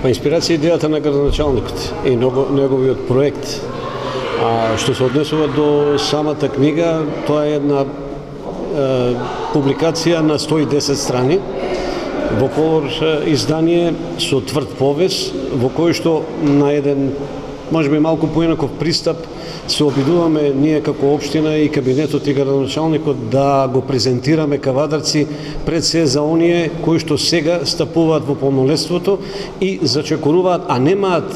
Па инспирација е идејата на градоначалникот и неговиот проект. Што се однесува до самата книга, тоа е една публикација на 110 страни, во колор издание со тврд повес, во кој што на еден, можеби малку поинаков пристап, се обидуваме ние како општина и кабинетот и градоначалникот да го презентираме Кавадарци пред се за оние кои што сега стапуваат во полнолетството и зачекоруваат, а немаат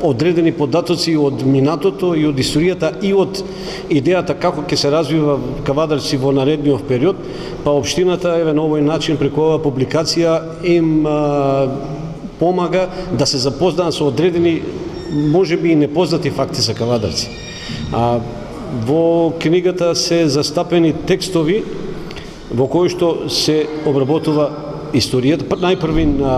одредени податоци од минатото и од историјата и од идејата како ќе се развива Кавадарци во наредниот период, па општината еве на овој начин преку оваа публикација им помага да се запознаат со одредени можеби и непознати факти за Кавадарци. Во книгата се застапени текстови во кои што се обработува историјата, најпрви на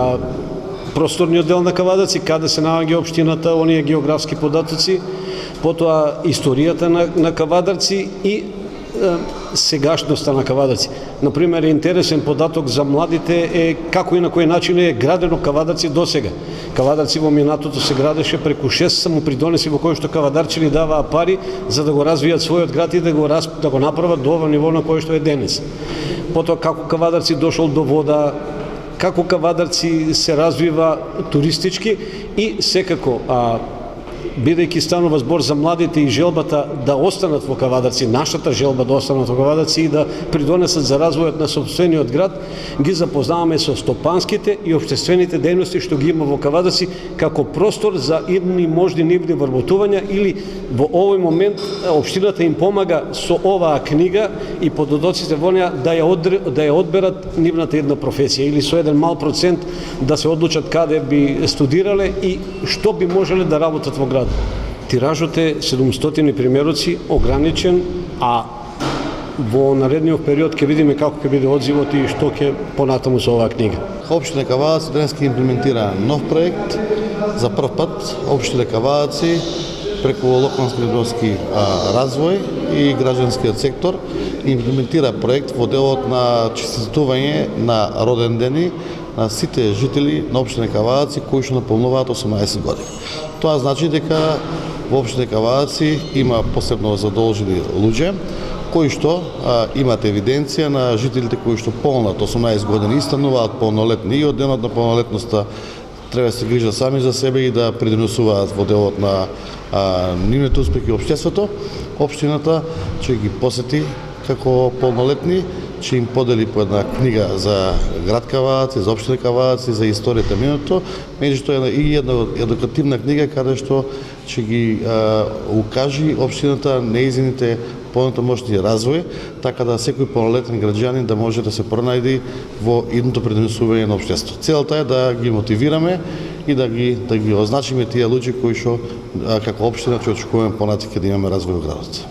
просторниот дел на Кавадарци, каде се наоѓа општината, оние географски податоци, потоа историјата на Кавадарци и сегашноста на Кавадарци. Например, интересен податок за младите е како и на кој начин е градено Кавадарци досега. Кавадарци во минатото се градеше преку 6 самопридонеси во кои што кавадарчани даваа пари за да го развијат својот град и да го направат до ова ниво на кој што е денес. Потоа како Кавадарци дошол до вода, како Кавадарци се развива туристички и секако бидејќи станува збор за младите и желбата да останат во Кавадарци, нашата желба да останат во Кавадарци и да придонесат за развојот на сопствениот град, ги запознаваме со стопанските и општествените дејности што ги има во Кавадарци како простор за идни можни нивни вработувања или во овој момент општината им помага со оваа книга и пододоците во неа да ја одберат нивната една професија или со еден мал процент да се одлучат каде би студирале и што би можеле да работат во град. Тиражот е 700 примероци, ограничен, а во наредниот период ќе видиме како ќе биде одзивот и што ќе понатаму со оваа книга. Општина Кавадарци денес ќе имплементира нов проект. За прв пат општина Кавадарци преку локално-градски развој и граѓанскиот сектор имплементира проект во делот на честитување на роден дени на сите жители на општина Кавадарци кои што наполнуваат 18 години. Тоа значи дека во општина Кавадарци има посебно задолжени луѓе кои што имат евиденција на жителите кои што полнат 18 години и стануваат полнолетни и од денот на полнолетноста треба да се грижат сами за себе и да придонесуваат во делот на нивните успехи општеството. Општината ќе ги посети како полнолетни, ќе им подели по една книга за град Кавадарци, за општина Кавадарци, за историјата минато, меѓутоа и една едукативна книга каде што ќе ги укажи општината неизините понатамошни развој, така да секој полнолетен граѓанин да може да се пронајди во идното придонесување на општеството. Целта е да ги мотивираме и да ги означиме тие луѓе кои што како општина ќе очекуваме понатаму да имаме развој во градот.